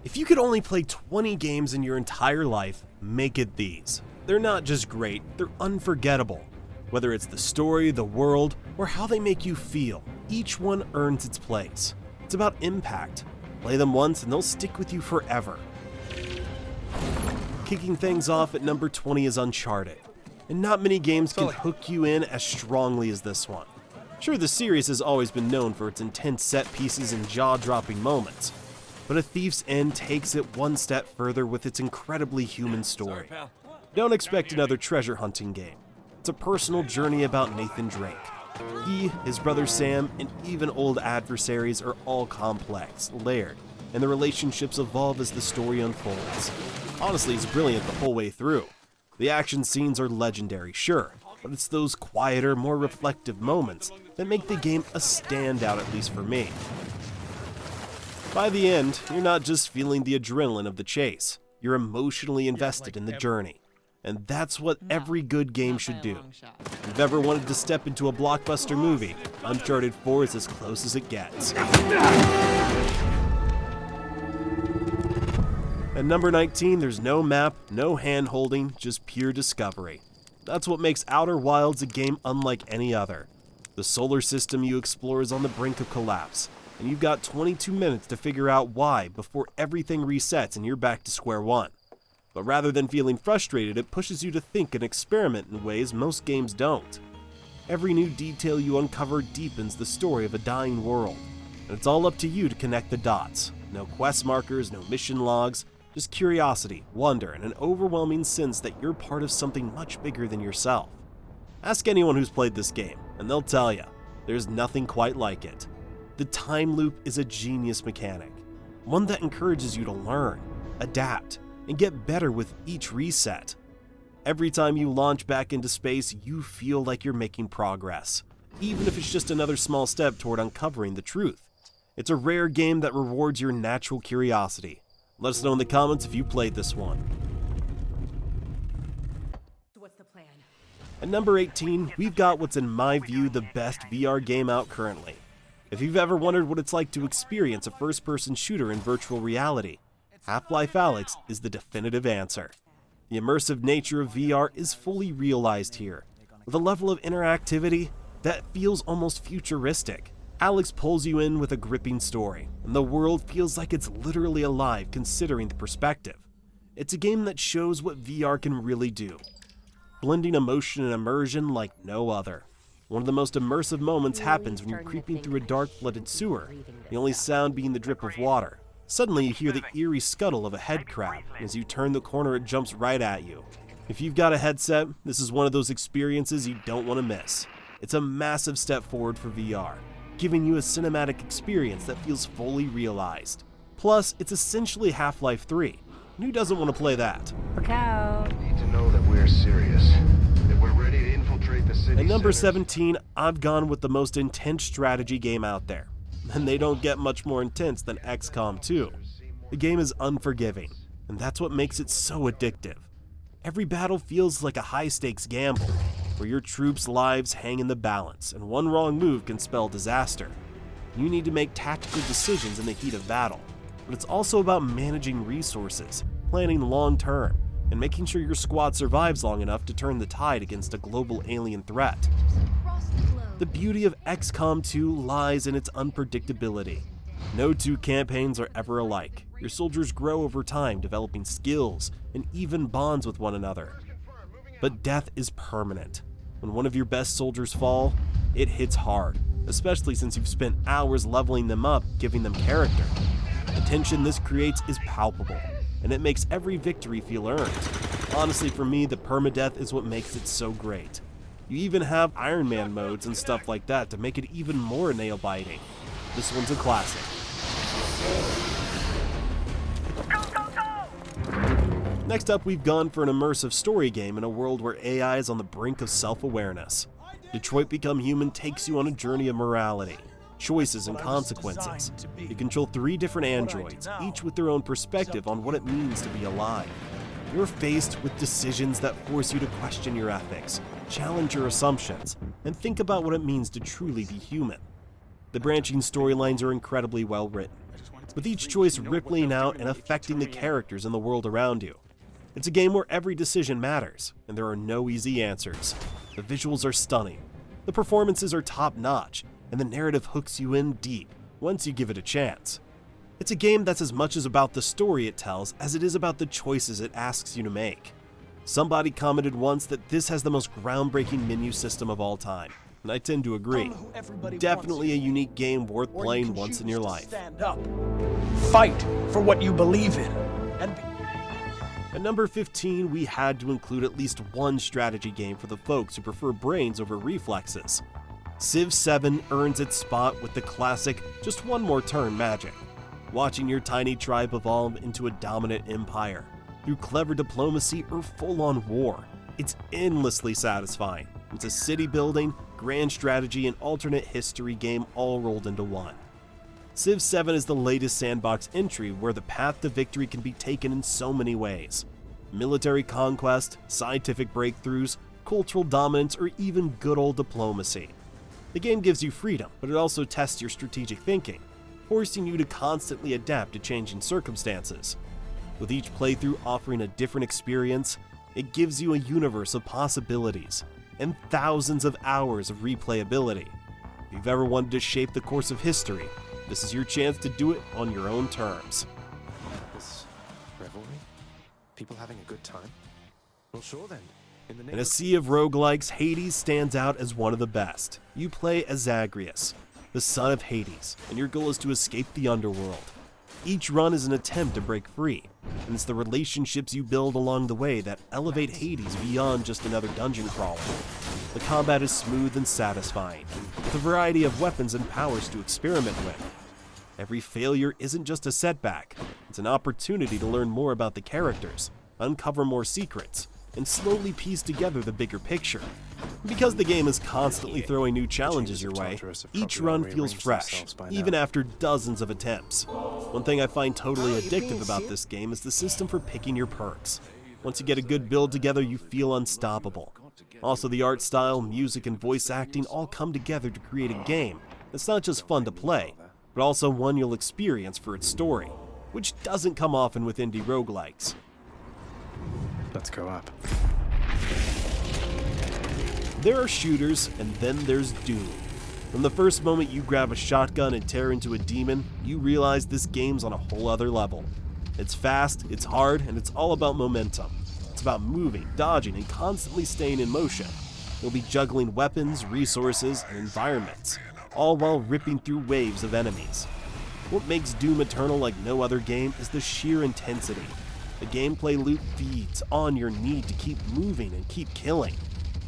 If you could only play 20 games in your entire life, make it these. They're not just great, they're unforgettable. Whether it's the story, the world, or how they make you feel, each one earns its place. It's about impact. Play them once and they'll stick with you forever. Kicking things off at number 20 is Uncharted. And not many games can hook you in as strongly as this one. Sure, the series has always been known for its intense set pieces and jaw-dropping moments, but A Thief's End takes it one step further with its incredibly human story. Don't expect another treasure hunting game. It's a personal journey about Nathan Drake. He, his brother Sam, and even old adversaries are all complex, layered, and the relationships evolve as the story unfolds. Honestly, it's brilliant the whole way through. The action scenes are legendary, sure, but it's those quieter, more reflective moments that make the game a standout, at least for me. By the end, you're not just feeling the adrenaline of the chase, you're emotionally invested in the journey. And that's what every good game should do. If you've ever wanted to step into a blockbuster movie, Uncharted 4 is as close as it gets. At number 19, there's no map, no hand-holding, just pure discovery. That's what makes Outer Wilds a game unlike any other. The solar system you explore is on the brink of collapse, and you've got 22 minutes to figure out why before everything resets and you're back to square one. But rather than feeling frustrated, it pushes you to think and experiment in ways most games don't. Every new detail you uncover deepens the story of a dying world, and it's all up to you to connect the dots. No quest markers, no mission logs, just curiosity, wonder, and an overwhelming sense that you're part of something much bigger than yourself. Ask anyone who's played this game, and they'll tell you, there's nothing quite like it. The time loop is a genius mechanic, one that encourages you to learn, adapt, and get better with each reset. Every time you launch back into space, you feel like you're making progress, even if it's just another small step toward uncovering the truth. It's a rare game that rewards your natural curiosity. Let us know in the comments if you played this one. What's the plan? At number 18, we've got what's in my view the best VR game out currently. If you've ever wondered what it's like to experience a first-person shooter in virtual reality, Half-Life Alyx is the definitive answer. The immersive nature of VR is fully realized here, with a level of interactivity that feels almost futuristic. Alyx pulls you in with a gripping story, and the world feels like it's literally alive considering the perspective. It's a game that shows what VR can really do, blending emotion and immersion like no other. One of the most immersive moments happens when you're creeping through a dark flooded sewer, the only sound being the drip of water. Suddenly you hear the eerie scuttle of a head crab, and as you turn the corner it jumps right at you. If you've got a headset, this is one of those experiences you don't want to miss. It's a massive step forward for VR, giving you a cinematic experience that feels fully realized. Plus, it's essentially Half-Life 3. And who doesn't want to play that? Look out. Need to know that we're serious, that we're ready to infiltrate the city. At number centers. 17, I've gone with the most intense strategy game out there. And they don't get much more intense than XCOM 2. The game is unforgiving, and that's what makes it so addictive. Every battle feels like a high-stakes gamble, where your troops' lives hang in the balance, and one wrong move can spell disaster. You need to make tactical decisions in the heat of battle, but it's also about managing resources, planning long-term, and making sure your squad survives long enough to turn the tide against a global alien threat. The beauty of XCOM 2 lies in its unpredictability. No two campaigns are ever alike. Your soldiers grow over time, developing skills and even bonds with one another. But death is permanent. When one of your best soldiers fall, it hits hard, especially since you've spent hours leveling them up, giving them character. The tension this creates is palpable, and it makes every victory feel earned. Honestly, for me, the permadeath is what makes it so great. You even have Iron Man modes and stuff like that to make it even more nail-biting. This one's a classic. Next up, we've gone for an immersive story game in a world where AI is on the brink of self-awareness. Detroit Become Human takes you on a journey of morality, choices, and consequences. You control 3 different androids, each with their own perspective on what it means to be alive. You're faced with decisions that force you to question your ethics, challenge your assumptions, and think about what it means to truly be human. The branching storylines are incredibly well written. with each choice rippling out and affecting the characters and the world around you. It's a game where every decision matters, and there are no easy answers. The visuals are stunning, the performances are top-notch, and the narrative hooks you in deep once you give it a chance. It's a game that's as much as about the story it tells as it is about the choices it asks you to make. Somebody commented once that this has the most groundbreaking menu system of all time, and I tend to agree. Definitely a unique game worth playing once in your life. Stand up. Fight for what you believe in. At number 15, we had to include at least one strategy game for the folks who prefer brains over reflexes. Civ 7 earns its spot with the classic just one more turn magic, watching your tiny tribe evolve into a dominant empire. Through clever diplomacy or full-on war, it's endlessly satisfying. It's a city building, grand strategy, and alternate history game all rolled into one. Civ 7 is the latest sandbox entry where the path to victory can be taken in so many ways. Military conquest, scientific breakthroughs, cultural dominance, or even good old diplomacy. The game gives you freedom, but it also tests your strategic thinking, forcing you to constantly adapt to changing circumstances. With each playthrough offering a different experience, it gives you a universe of possibilities and thousands of hours of replayability. If you've ever wanted to shape the course of history, this is your chance to do it on your own terms. This revelry? People having a good time? Well, sure then. In a sea of roguelikes, Hades stands out as one of the best. You play as Zagreus, the son of Hades, and your goal is to escape the underworld. Each run is an attempt to break free, and it's the relationships you build along the way that elevate Hades beyond just another dungeon crawler. The combat is smooth and satisfying, with a variety of weapons and powers to experiment with. Every failure isn't just a setback, it's an opportunity to learn more about the characters, uncover more secrets, and slowly piece together the bigger picture. Because the game is constantly throwing new challenges your way, each run feels fresh, even after dozens of attempts. One thing I find totally addictive about this game is the system for picking your perks. Once you get a good build together, you feel unstoppable. Also, the art style, music, and voice acting all come together to create a game that's not just fun to play, but also one you'll experience for its story, which doesn't come often with indie roguelikes. Let's go up. There are shooters, and then there's Doom. From the first moment you grab a shotgun and tear into a demon, you realize this game's on a whole other level. It's fast, it's hard, and it's all about momentum. It's about moving, dodging, and constantly staying in motion. You'll be juggling weapons, resources, and environments, all while ripping through waves of enemies. What makes Doom Eternal like no other game is the sheer intensity. The gameplay loop feeds on your need to keep moving and keep killing,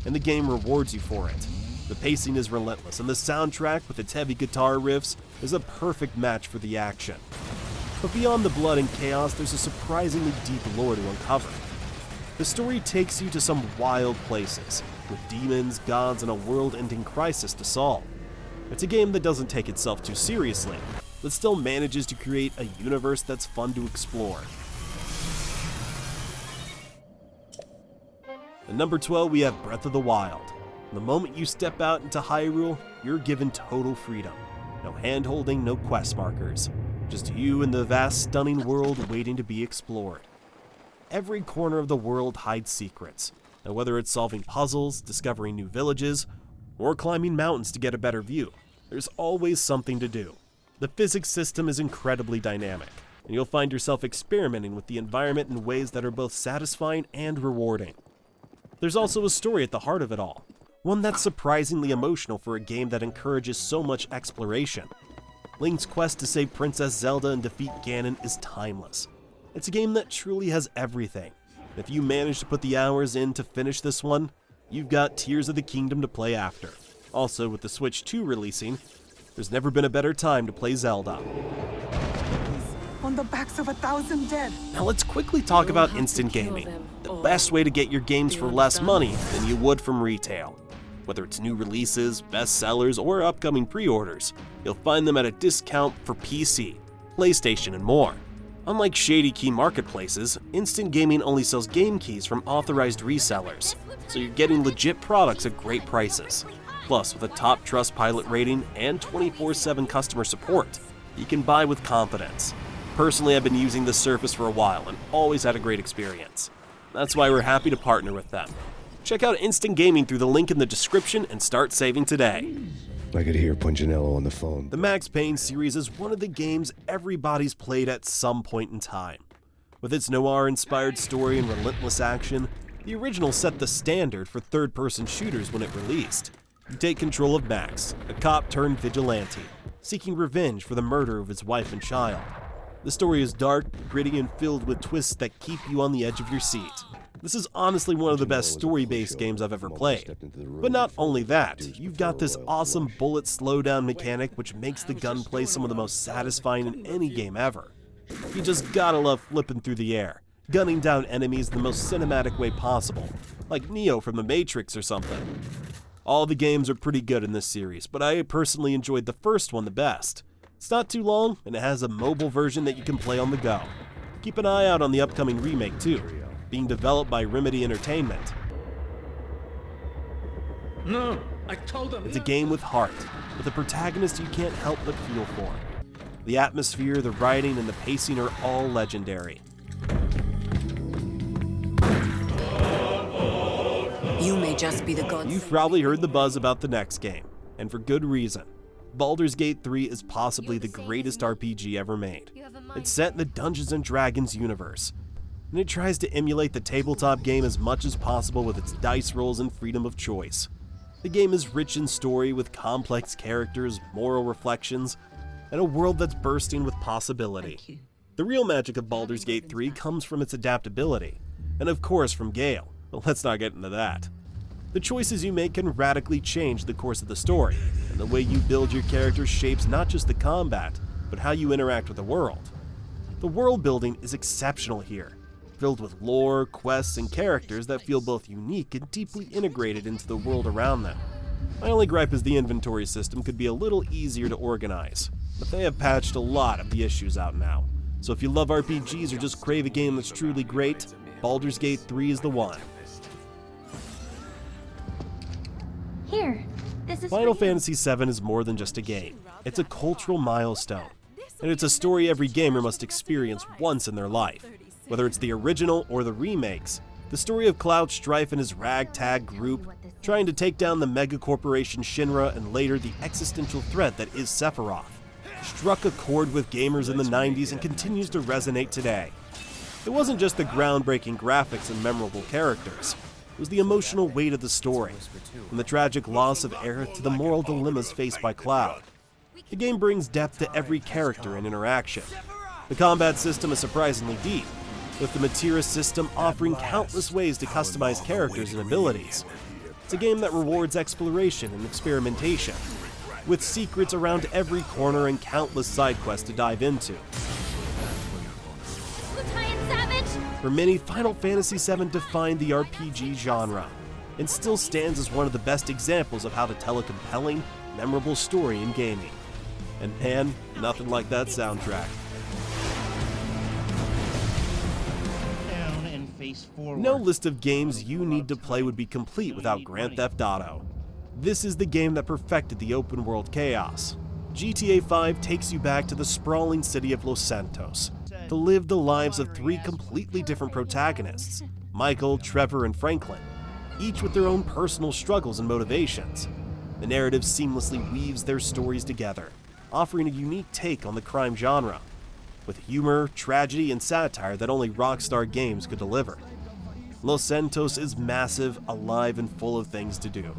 and the game rewards you for it. The pacing is relentless, and the soundtrack with its heavy guitar riffs is a perfect match for the action. But beyond the blood and chaos, there's a surprisingly deep lore to uncover. The story takes you to some wild places, with demons, gods, and a world-ending crisis to solve. It's a game that doesn't take itself too seriously, but still manages to create a universe that's fun to explore. At number 12, we have Breath of the Wild. The moment you step out into Hyrule, you're given total freedom. No hand-holding, no quest markers. Just you and the vast, stunning world waiting to be explored. Every corner of the world hides secrets, and whether it's solving puzzles, discovering new villages, or climbing mountains to get a better view, there's always something to do. The physics system is incredibly dynamic, and you'll find yourself experimenting with the environment in ways that are both satisfying and rewarding. There's also a story at the heart of it all, one that's surprisingly emotional for a game that encourages so much exploration. Link's quest to save Princess Zelda and defeat Ganon is timeless. It's a game that truly has everything. If you manage to put the hours in to finish this one, you've got Tears of the Kingdom to play after. Also, with the Switch 2 releasing, there's never been a better time to play Zelda. On the backs of 1,000 dead. Now let's quickly talk about instant gaming, the best way to get your games for less money than you would from retail. Whether it's new releases, bestsellers, or upcoming pre-orders, you'll find them at a discount for PC, PlayStation, and more. Unlike shady key marketplaces, instant gaming only sells game keys from authorized resellers, so you're getting legit products at great prices. Plus, with a top Trustpilot rating and 24/7 customer support, you can buy with confidence. Personally, I've been using this service for a while and always had a great experience. That's why we're happy to partner with them. Check out Instant Gaming through the link in the description and start saving today. I could hear Punchinello on the phone. The Max Payne series is one of the games everybody's played at some point in time. With its noir-inspired story and relentless action, the original set the standard for third-person shooters when it released. You take control of Max, a cop-turned-vigilante, seeking revenge for the murder of his wife and child. The story is dark, gritty, and filled with twists that keep you on the edge of your seat. This is honestly one of the best story-based games I've ever played. But not only that, you've got this awesome bullet slowdown mechanic which makes the gunplay some of the most satisfying in any game ever. You just gotta love flipping through the air, gunning down enemies in the most cinematic way possible, like Neo from The Matrix or something. All the games are pretty good in this series, but I personally enjoyed the first one the best. It's not too long, and it has a mobile version that you can play on the go. Keep an eye out on the upcoming remake too, being developed by Remedy Entertainment. No, I told them. It's a game with heart, with a protagonist you can't help but feel for. The atmosphere, the writing, and the pacing are all legendary. You may just be the gods. You've probably heard the buzz about the next game, and for good reason. Baldur's Gate 3 is possibly the greatest RPG ever made. It's set in the Dungeons & Dragons universe, and it tries to emulate the tabletop game as much as possible with its dice rolls and freedom of choice. The game is rich in story with complex characters, moral reflections, and a world that's bursting with possibility. The real magic of Baldur's Gate 3 comes from its adaptability, and of course from Gale, but let's not get into that. The choices you make can radically change the course of the story, and the way you build your character shapes not just the combat, but how you interact with the world. The world building is exceptional here, filled with lore, quests, and characters that feel both unique and deeply integrated into the world around them. My only gripe is the inventory system could be a little easier to organize, but they have patched a lot of the issues out now. So if you love RPGs or just crave a game that's truly great, Baldur's Gate 3 is the one. Here, this is Final Fantasy VII is more than just a game. It's a cultural milestone, and it's a story every gamer must experience once in their life. Whether it's the original or the remakes, the story of Cloud Strife and his ragtag group trying to take down the mega-corporation Shinra and later the existential threat that is Sephiroth struck a chord with gamers in the 90s and continues to resonate today. It wasn't just the groundbreaking graphics and memorable characters. It was the emotional weight of the story, from the tragic loss of Aerith to the moral dilemmas faced by Cloud. The game brings depth to every character and interaction. The combat system is surprisingly deep, with the Materia system offering countless ways to customize characters and abilities. It's a game that rewards exploration and experimentation, with secrets around every corner and countless side quests to dive into. For many, Final Fantasy VII defined the RPG genre, and still stands as one of the best examples of how to tell a compelling, memorable story in gaming. And man, nothing like that soundtrack. Down and face forward. No list of games you need to play would be complete without Grand Theft Auto. This is the game that perfected the open world chaos. GTA 5 takes you back to the sprawling city of Los Santos to live the lives of three completely different protagonists, Michael, Trevor, and Franklin, each with their own personal struggles and motivations. The narrative seamlessly weaves their stories together, offering a unique take on the crime genre, with humor, tragedy, and satire that only Rockstar Games could deliver. Los Santos is massive, alive, and full of things to do,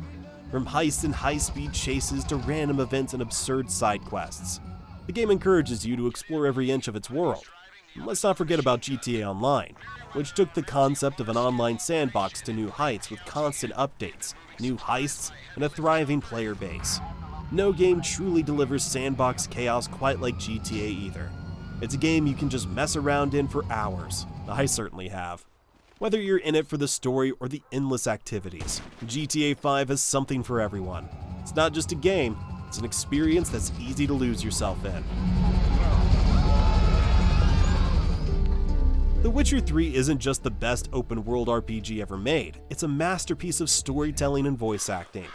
from heists and high-speed chases to random events and absurd side quests. The game encourages you to explore every inch of its world. Let's not forget about GTA Online, which took the concept of an online sandbox to new heights with constant updates, new heists, and a thriving player base. No game truly delivers sandbox chaos quite like GTA either. It's a game you can just mess around in for hours. I certainly have. Whether you're in it for the story or the endless activities, GTA 5 has something for everyone. It's not just a game, it's an experience that's easy to lose yourself in. The Witcher 3 isn't just the best open-world RPG ever made, it's a masterpiece of storytelling and voice acting.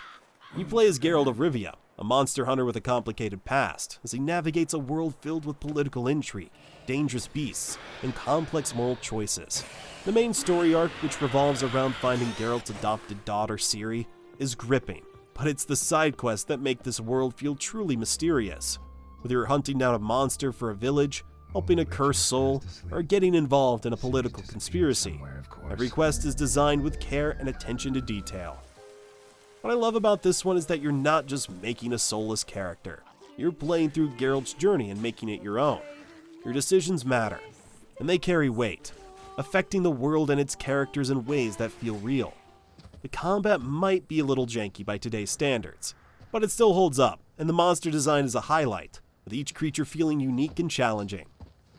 You play as Geralt of Rivia, a monster hunter with a complicated past, as he navigates a world filled with political intrigue, dangerous beasts, and complex moral choices. The main story arc, which revolves around finding Geralt's adopted daughter Ciri, is gripping, but it's the side quests that make this world feel truly mysterious. Whether you're hunting down a monster for a village, helping a cursed soul, or getting involved in a political conspiracy, every quest is designed with care and attention to detail. What I love about this one is that you're not just making a soulless character. You're playing through Geralt's journey and making it your own. Your decisions matter, and they carry weight, affecting the world and its characters in ways that feel real. The combat might be a little janky by today's standards, but it still holds up, and the monster design is a highlight, with each creature feeling unique and challenging.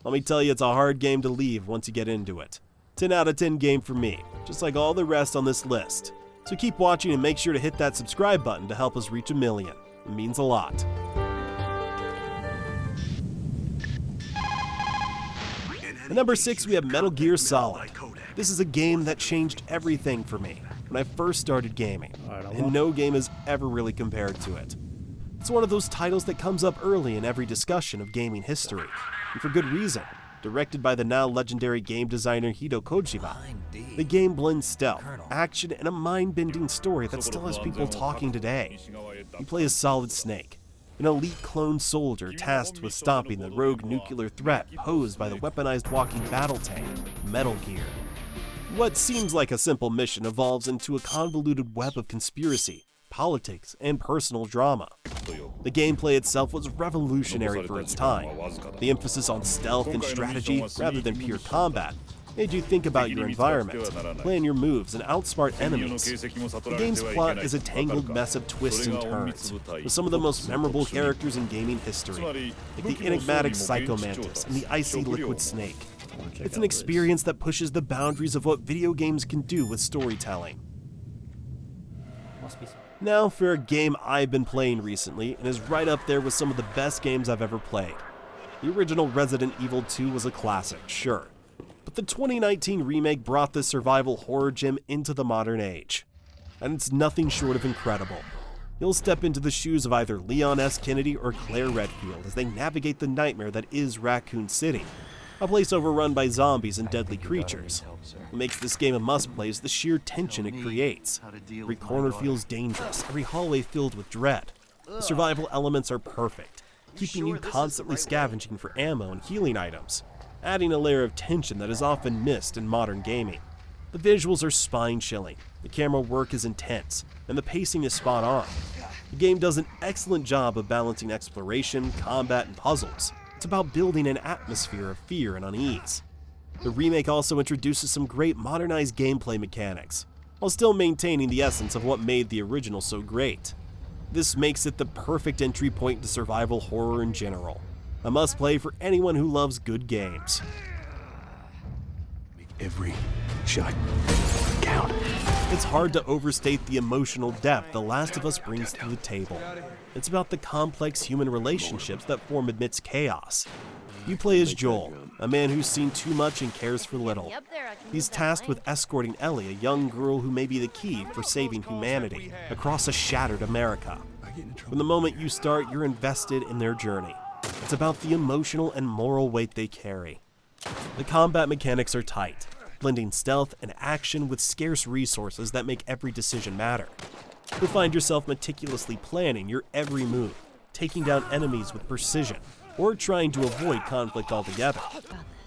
Let me tell you, it's a hard game to leave once you get into it. 10 out of 10 game for me, just like all the rest on this list. So keep watching and make sure to hit that subscribe button to help us reach 1 million. It means a lot. At number 6, we have Metal Gear Solid. This is a game that changed everything for me when I first started gaming, and no game has ever really compared to it. It's one of those titles that comes up early in every discussion of gaming history, and for good reason. Directed by the now legendary game designer Hideo Kojima, the game blends stealth, action, and a mind-bending story that still has people talking today. You play as Solid Snake, an elite clone soldier tasked with stopping the rogue nuclear threat posed by the weaponized walking battle tank, Metal Gear. What seems like a simple mission evolves into a convoluted web of conspiracy, politics, and personal drama. The gameplay itself was revolutionary for its time. The emphasis on stealth and strategy, rather than pure combat, made you think about your environment, plan your moves, and outsmart enemies. The game's plot is a tangled mess of twists and turns, with some of the most memorable characters in gaming history, like the enigmatic Psycho Mantis and the icy Liquid Snake. It's an experience that pushes the boundaries of what video games can do with storytelling. Now for a game I've been playing recently and is right up there with some of the best games I've ever played. The original Resident Evil 2 was a classic, sure, but the 2019 remake brought this survival horror gem into the modern age. And it's nothing short of incredible. You'll step into the shoes of either Leon S. Kennedy or Claire Redfield as they navigate the nightmare that is Raccoon City, a place overrun by zombies and deadly creatures. What makes this game a must-play is the sheer tension it creates. Every corner feels dangerous, every hallway filled with dread. The survival elements are perfect, keeping you constantly scavenging for ammo and healing items, adding a layer of tension that is often missed in modern gaming. The visuals are spine-chilling, the camera work is intense, and the pacing is spot on. The game does an excellent job of balancing exploration, combat, and puzzles. It's about building an atmosphere of fear and unease. The remake also introduces some great modernized gameplay mechanics, while still maintaining the essence of what made the original so great. This makes it the perfect entry point to survival horror in general. A must-play for anyone who loves good games. Make every shot count. It's hard to overstate the emotional depth The Last of Us brings to the table. It's about the complex human relationships that form amidst chaos. You play as Joel, a man who's seen too much and cares for little. He's tasked with escorting Ellie, a young girl who may be the key for saving humanity, across a shattered America. From the moment you start, you're invested in their journey. It's about the emotional and moral weight they carry. The combat mechanics are tight, blending stealth and action with scarce resources that make every decision matter. You'll find yourself meticulously planning your every move, taking down enemies with precision, or trying to avoid conflict altogether.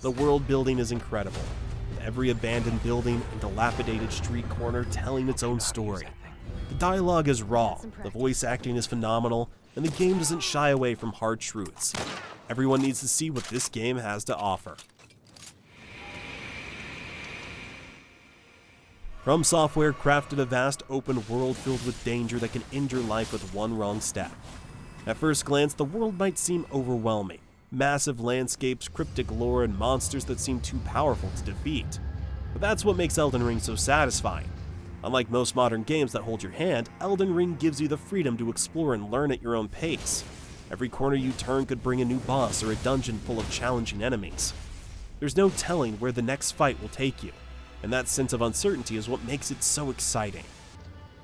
The world building is incredible, with every abandoned building and dilapidated street corner telling its own story. The dialogue is raw, the voice acting is phenomenal, and the game doesn't shy away from hard truths. Everyone needs to see what this game has to offer. From Software crafted a vast open world filled with danger that can end your life with one wrong step. At first glance, the world might seem overwhelming. Massive landscapes, cryptic lore, and monsters that seem too powerful to defeat. But that's what makes Elden Ring so satisfying. Unlike most modern games that hold your hand, Elden Ring gives you the freedom to explore and learn at your own pace. Every corner you turn could bring a new boss or a dungeon full of challenging enemies. There's no telling where the next fight will take you, and that sense of uncertainty is what makes it so exciting.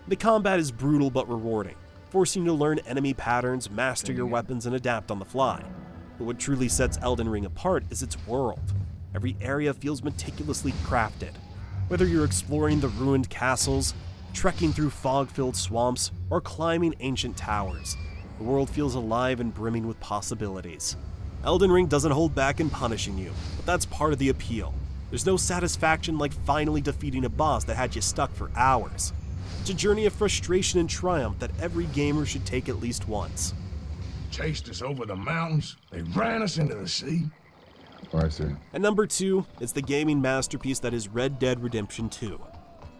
The combat is brutal but rewarding. forcing you to learn enemy patterns, master your weapons, and adapt on the fly. But what truly sets Elden Ring apart is its world. Every area feels meticulously crafted. Whether you're exploring the ruined castles, trekking through fog-filled swamps, or climbing ancient towers, the world feels alive and brimming with possibilities. Elden Ring doesn't hold back in punishing you, but that's part of the appeal. There's no satisfaction like finally defeating a boss that had you stuck for hours. It's a journey of frustration and triumph that every gamer should take at least once. Chased us over the mountains, they ran us into the sea. I see. And number 2 is the gaming masterpiece that is Red Dead Redemption 2.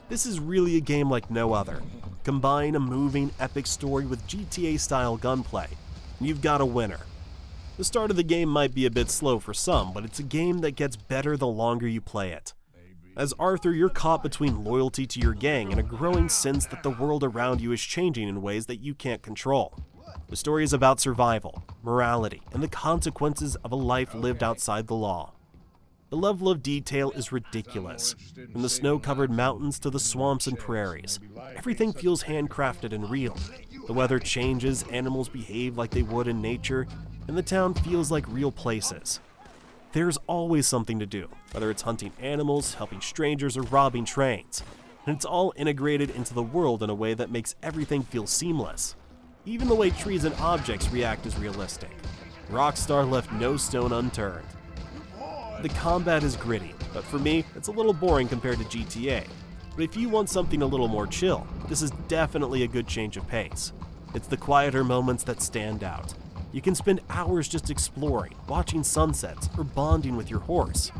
This is really a game like no other. Combine a moving, epic story with GTA-style gunplay, and you've got a winner. The start of the game might be a bit slow for some, but it's a game that gets better the longer you play it. As Arthur, you're caught between loyalty to your gang and a growing sense that the world around you is changing in ways that you can't control. The story is about survival, morality, and the consequences of a life lived outside the law. The level of detail is ridiculous. From the snow-covered mountains to the swamps and prairies, everything feels handcrafted and real. The weather changes, animals behave like they would in nature, and the town feels like real places. There's always something to do, whether it's hunting animals, helping strangers, or robbing trains. And it's all integrated into the world in a way that makes everything feel seamless. Even the way trees and objects react is realistic. Rockstar left no stone unturned. The combat is gritty, but for me, it's a little boring compared to GTA. But if you want something a little more chill, this is definitely a good change of pace. It's the quieter moments that stand out. You can spend hours just exploring, watching sunsets, or bonding with your horse.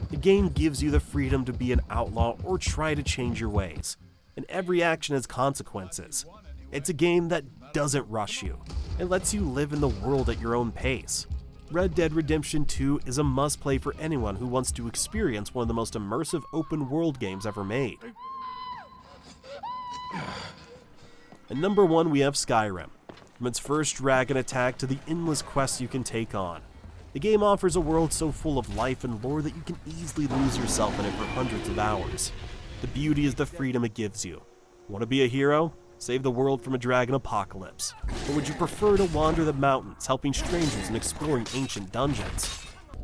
The game gives you the freedom to be an outlaw or try to change your ways, and every action has consequences. It's a game that doesn't rush you. It lets you live in the world at your own pace. Red Dead Redemption 2 is a must-play for anyone who wants to experience one of the most immersive open-world games ever made. At number 1, we have Skyrim. From its first dragon attack to the endless quests you can take on, the game offers a world so full of life and lore that you can easily lose yourself in it for hundreds of hours. The beauty is the freedom it gives you. Want to be a hero? Save the world from a dragon apocalypse? Or would you prefer to wander the mountains, helping strangers and exploring ancient dungeons?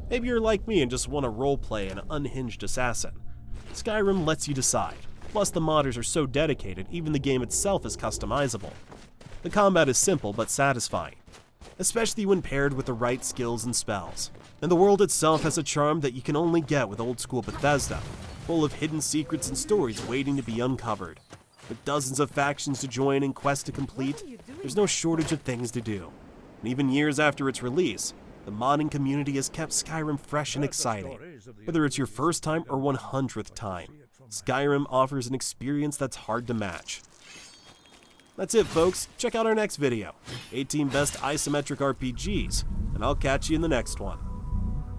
Maybe you're like me and just want to roleplay an unhinged assassin. Skyrim lets you decide. Plus, the modders are so dedicated, even the game itself is customizable. The combat is simple but satisfying, especially when paired with the right skills and spells. And the world itself has a charm that you can only get with old-school Bethesda, full of hidden secrets and stories waiting to be uncovered. With dozens of factions to join and quests to complete, there's no shortage of things to do. And even years after its release, the modding community has kept Skyrim fresh and exciting. Whether it's your first time or 100th time, Skyrim offers an experience that's hard to match. That's it, folks. Check out our next video, 18 Best Isometric RPGs, and I'll catch you in the next one.